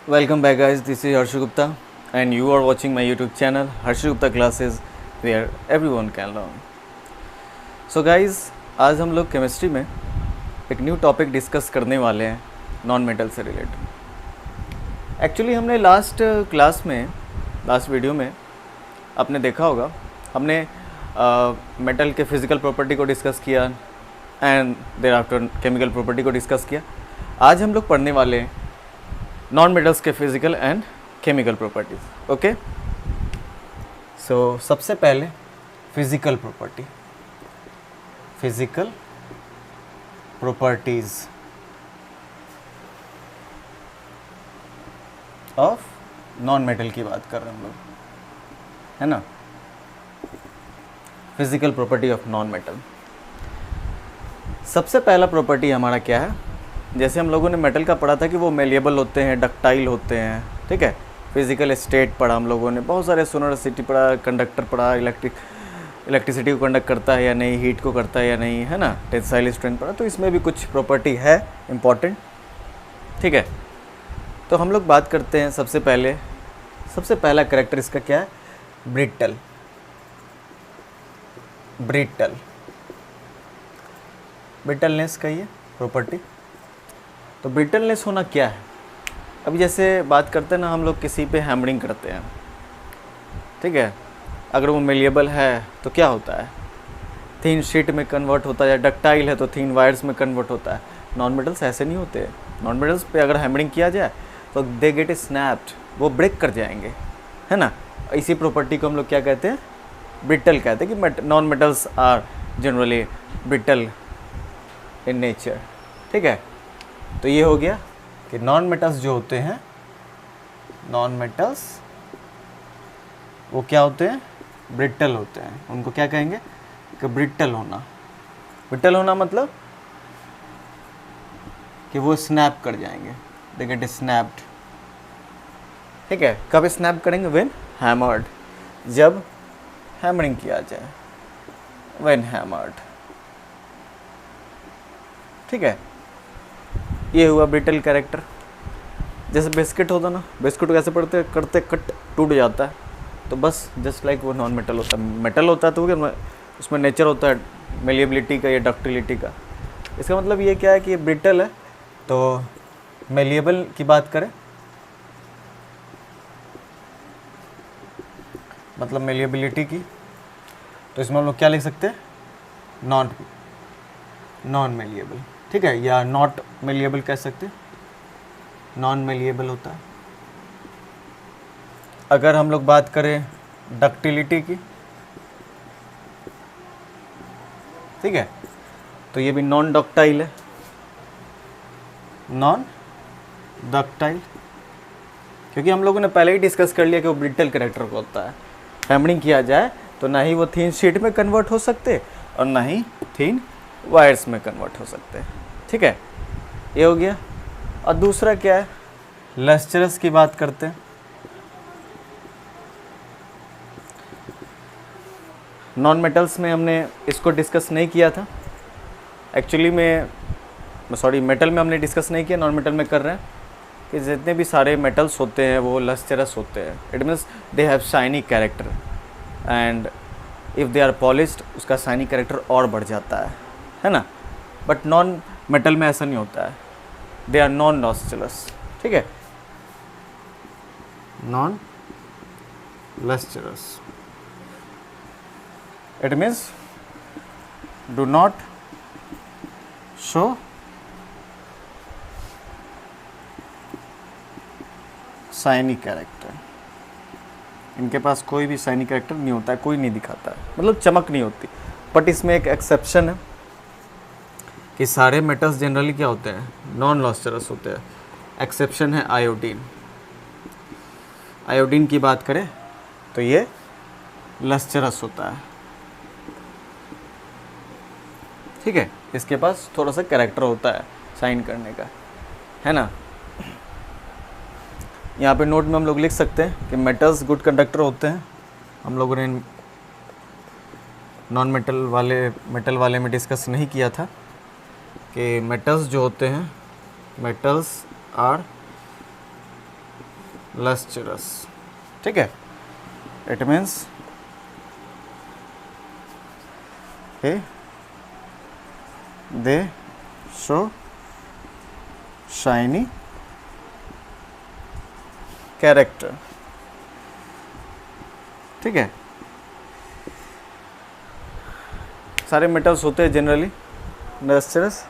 Welcome back guys, this is Harsh Gupta and you are watching my YouTube channel Harsh Gupta Classes where everyone can learn. So guys, आज हम लोग chemistry में एक new topic discuss करने वाले हैं non metal से related. Actually हमने लास्ट वीडियो में आपने देखा होगा, हमने मेटल के फिज़िकल प्रॉपर्टी को डिस्कस किया and thereafter chemical property को डिस्कस किया। आज हम लोग पढ़ने वाले हैं नॉन मेटल्स के physical and chemical properties. Okay, so सबसे पहले physical properties of non metal की बात कर रहे हैं हम लोग, है ना। Physical property of non metal, सबसे पहला प्रॉपर्टी हमारा क्या है? जैसे हम लोगों ने मेटल का पढ़ा था कि वो मेलिएबल होते हैं, डक्टाइल होते हैं, ठीक है। फिजिकल स्टेट पढ़ा हम लोगों ने, बहुत सारे सोनोसिटी पढ़ा, कंडक्टर पढ़ा, इलेक्ट्रिसिटी को कंडक्ट करता है या नहीं, हीट को करता है या नहीं, है ना। टेंसाइल स्ट्रेंथ पढ़ा, तो इसमें भी कुछ प्रॉपर्टी है इम्पॉर्टेंट, ठीक है। तो हम लोग बात करते हैं सबसे पहला कैरेक्टर इसका क्या है? ब्रिटलनेस का ये प्रॉपर्टी। तो ब्रिटलनेस होना क्या है? अभी जैसे बात करते हैं ना, हम लोग किसी पे हैमरिंग करते हैं, ठीक है। अगर वो मेलिएबल है तो क्या होता है? थिन शीट में कन्वर्ट होता है, या डक्टाइल है तो थिन वायर्स में कन्वर्ट होता है। नॉन मेटल्स ऐसे नहीं होते। नॉन मेटल्स पे अगर हैमरिंग किया जाए तो दे गेट स्नैप्ड, वो ब्रेक कर जाएंगे, है ना। इसी प्रॉपर्टी को हम लोग क्या कहते हैं? ब्रिटल कहते हैं कि non metals are generally brittle in nature, ठीक है। तो ये हो गया कि नॉन मेटल्स जो होते हैं, नॉन मेटल्स वो क्या होते हैं? ब्रिटल होते हैं। उनको क्या कहेंगे? कि ब्रिटल होना मतलब कि वो स्नैप कर जाएंगे, दे गेट स्नैप्ड, ठीक है। कब स्नैप करेंगे? व्हेन हैमर्ड, जब हैमरिंग किया जाए, व्हेन हैमर्ड, ठीक है। ये हुआ ब्रिटल कैरेक्टर। जैसे बिस्किट होता ना, बिस्किट कैसे पड़ते करते कट टूट जाता है, तो बस जस्ट लाइक वो नॉन मेटल होता है। मेटल होता है तो क्या उसमें नेचर होता है मेलिएबिलिटी का या डक्टिलिटी का। इसका मतलब ये क्या है कि ये ब्रिटल है। तो मेलिएबल की बात करें, मतलब मेलिएबिलिटी की, तो इसमें हम लोग क्या लिख सकते हैं? नॉन मेलिएबल, ठीक है, या नॉट मेलिएबल कह सकते हैं। नॉन मेलिएबल होता है। अगर हम लोग बात करें डक्टिलिटी की, ठीक है, तो ये भी नॉन डक्टाइल है, नॉन डक्टाइल, क्योंकि हम लोगों ने पहले ही डिस्कस कर लिया कि वो ब्रिटल कैरेक्टर का होता है। हैमरिंग किया जाए तो ना ही वो थिन शीट में कन्वर्ट हो सकते और ना ही थिन वायर्स में कन्वर्ट हो सकते हैं, ठीक है। ये हो गया। और दूसरा क्या है? लस्टरस की बात करते हैं। नॉन मेटल्स में हमने इसको डिस्कस नहीं किया था एक्चुअली मेटल में हमने डिस्कस नहीं किया, नॉन मेटल में कर रहे हैं कि जितने भी सारे मेटल्स होते हैं वो लस्टरस होते हैं। It means they have shiny character and if they are polished, उसका शाइनी कैरेक्टर और बढ़ जाता है ना। बट नॉन मेटल में ऐसा नहीं होता है, दे आर नॉन लस्टरस, ठीक है, non lustrous. It means do not show shiny character. इनके पास कोई भी शाइनी कैरेक्टर नहीं होता है, कोई नहीं दिखाता है, मतलब चमक नहीं होती। बट इसमें एक एक्सेप्शन है कि सारे मेटल्स जनरली क्या होते हैं? नॉन लस्टरस होते हैं। एक्सेप्शन है आयोडीन। आयोडीन की बात करें तो ये लस्टरस होता है, ठीक है। इसके पास थोड़ा सा कैरेक्टर होता है शाइन करने का, है ना। यहाँ पे नोट में हम लोग लिख सकते हैं कि मेटल्स गुड कंडक्टर होते हैं। हम लोगों ने नॉन मेटल वाले में डिस्कस नहीं किया था कि मेटल्स जो होते हैं, मेटल्स आर lustrous, ठीक है, it means they show shiny character, ठीक है। सारे मेटल्स होते हैं जनरली लस्ट्रस,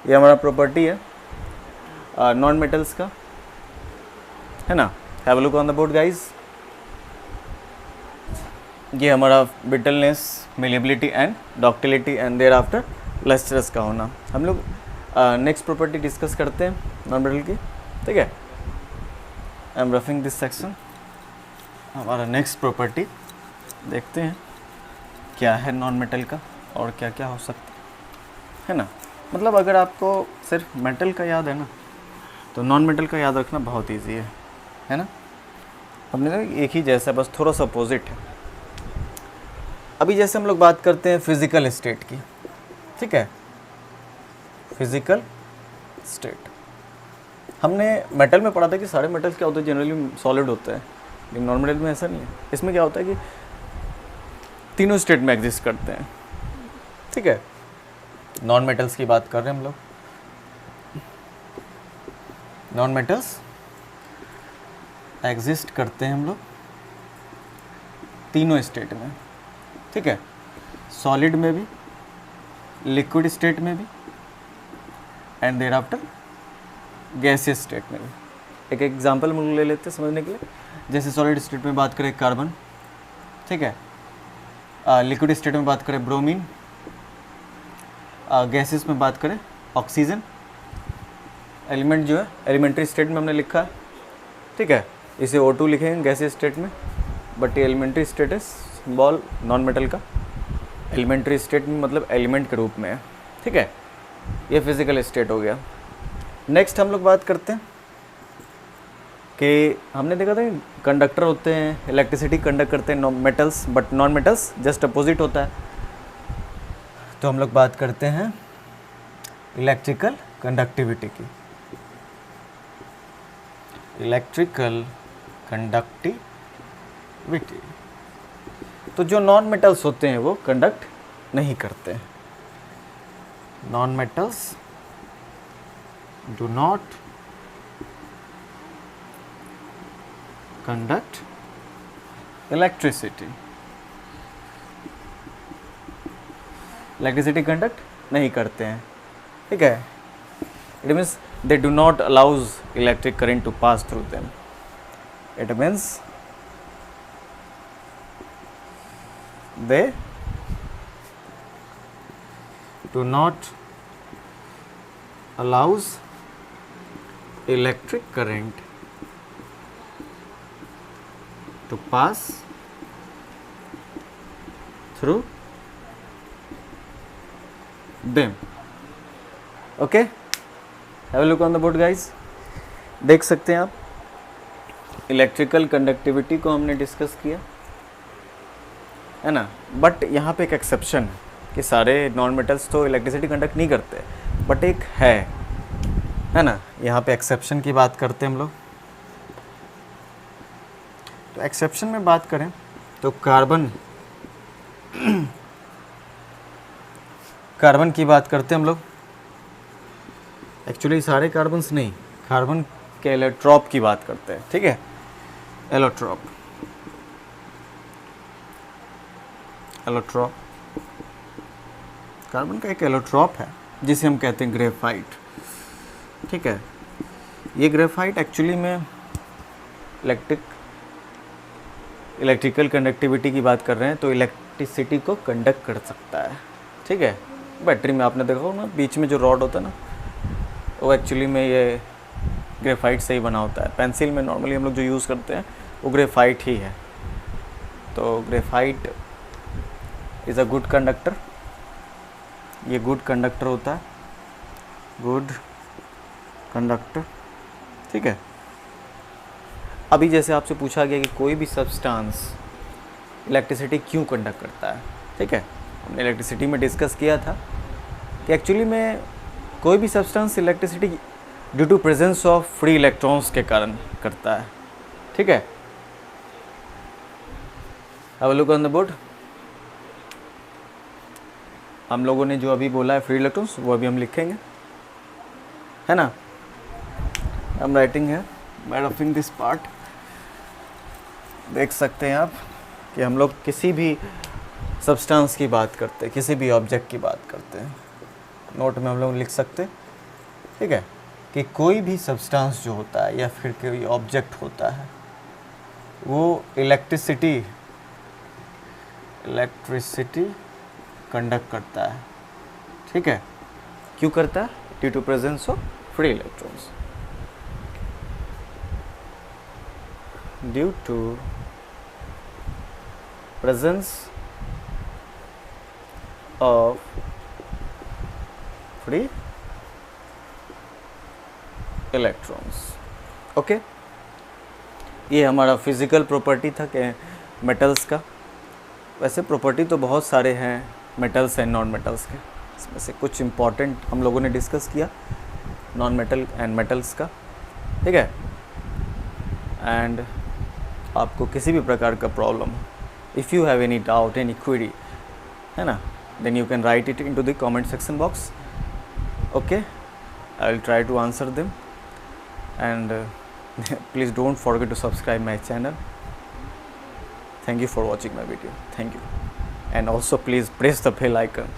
ये हमारा प्रॉपर्टी है नॉन मेटल्स का, है ना। Have a look on the board guys, ये हमारा brittleness, malleability and ductility and thereafter lustrous का होना। हम लोग नेक्स्ट प्रॉपर्टी डिस्कस करते हैं नॉन मेटल की, ठीक है। I am roughing this section. हमारा नेक्स्ट प्रॉपर्टी देखते हैं क्या है नॉन मेटल का और क्या क्या हो सकता है ना। मतलब अगर आपको सिर्फ मेटल का याद है ना, तो नॉन मेटल का याद रखना बहुत इजी है ना। हमने तो एक ही जैसा, बस थोड़ा सा अपोजिट है। अभी जैसे हम लोग बात करते हैं फिजिकल स्टेट की, ठीक है, फिजिकल स्टेट। हमने मेटल में पढ़ा था कि सारे मेटल्स क्या होते हैं, जनरली सॉलिड होते हैं, लेकिन नॉन मेटल में ऐसा नहीं है। इसमें क्या होता है कि तीनों स्टेट में एग्जिस्ट करते हैं, ठीक है। नॉन मेटल्स की बात कर रहे हैं हम लोग। नॉन मेटल्स एग्जिस्ट करते हैं हम लोग तीनों स्टेट में, ठीक है, सॉलिड में भी, लिक्विड स्टेट में भी and thereafter gaseous state में भी। एक एग्जांपल हम लोग ले लेते हैं समझने के लिए। जैसे सॉलिड स्टेट में बात करें कार्बन, ठीक है, लिक्विड स्टेट में बात करें ब्रोमीन, गैसेस में बात करें ऑक्सीजन। एलिमेंट जो है एलिमेंट्री स्टेट में हमने लिखा है, ठीक है, इसे O2 लिखेंगे गैसियस स्टेट में, बट ये एलिमेंट्री स्टेट है सिंबल नॉन मेटल का। एलिमेंट्री स्टेट में मतलब एलिमेंट के रूप में है, ठीक है। ये फिजिकल स्टेट हो गया। नेक्स्ट हम लोग बात करते हैं कि हमने देखा था कि कंडक्टर होते हैं, इलेक्ट्रिसिटी कंडक्ट करते हैं metals, but non metals just opposite होता है। तो हम लोग बात करते हैं इलेक्ट्रिकल कंडक्टिविटी की। इलेक्ट्रिकल कंडक्टिविटी, तो जो नॉन मेटल्स होते हैं वो कंडक्ट नहीं करते हैं। Non metals do not conduct electricity. Electricity conduct नहीं करते हैं, ठीक है। It means they do not allows electric current to pass through them. It means they do not allows electric current to pass through them. Okay, have a look on the board guys. देख सकते हैं आप, electrical conductivity को हमने discuss किया, है ना। But यहाँ पे एक एक्सेप्शन है कि सारे नॉन मेटल्स तो इलेक्ट्रिसिटी कंडक्ट नहीं करते, बट एक है ना। यहाँ पे एक्सेप्शन की बात करते हैं हम लोग। तो एक्सेप्शन में बात करें तो कार्बन की बात करते हैं हम लोग। एक्चुअली सारे कार्बन्स नहीं, कार्बन के एलोट्रॉप की बात करते हैं, ठीक है, एलोट्रॉप। एलोट्रॉप कार्बन का एक एलोट्रॉप है जिसे हम कहते हैं ग्रेफाइट, ठीक है। ये ग्रेफाइट एक्चुअली में इलेक्ट्रिकल कंडक्टिविटी की बात कर रहे हैं, तो इलेक्ट्रिसिटी को कंडक्ट कर सकता है, ठीक है। बैटरी में आपने देखा हो ना, बीच में जो रॉड होता है ना, वो एक्चुअली में ये ग्रेफाइट से ही बना होता है। पेंसिल में नॉर्मली हम लोग जो यूज़ करते हैं वो ग्रेफाइट ही है। तो graphite is a good conductor, ये गुड कंडक्टर होता है, गुड कंडक्टर, ठीक है। अभी जैसे आपसे पूछा गया कि कोई भी सब्सटेंस इलेक्ट्रिसिटी क्यों कंडक्ट करता है, ठीक है। हमने इलेक्ट्रिसिटी में डिस्कस किया था कि एक्चुअली में कोई भी substance electricity due to presence of free electrons के कारण करता है, ठीक है, have a look on the board. हम लोगों ने जो अभी बोला है फ्री इलेक्ट्रॉन्स वो अभी हम लिखेंगे, है ना। आई एम राइटिंग है, मैं रफिंग दिस पार्ट। देख सकते हैं आप कि हम लोग किसी भी सब्सटेंस की बात करते हैं, किसी भी ऑब्जेक्ट की बात करते हैं, नोट में हम लोग लिख सकते हैं, ठीक है, कि कोई भी सब्सटेंस जो होता है या फिर कोई ऑब्जेक्ट होता है वो इलेक्ट्रिसिटी कंडक्ट करता है, ठीक है। क्यों करता है? Due to presence of free electrons. Due to presence of free electrons. Okay, ये हमारा फिजिकल प्रॉपर्टी था कि मेटल्स का। वैसे प्रॉपर्टी तो बहुत सारे हैं मेटल्स एंड नॉन मेटल्स के, इसमें से कुछ इम्पॉर्टेंट हम लोगों ने डिस्कस किया नॉन मेटल एंड मेटल्स का, ठीक है। एंड आपको किसी भी प्रकार का problem, if you have any doubt, any query, है ना, then you can write it into the comment section box. Okay, I will try to answer them and please don't forget to subscribe my channel. Thank you for watching my video. Thank you, and also please press the bell icon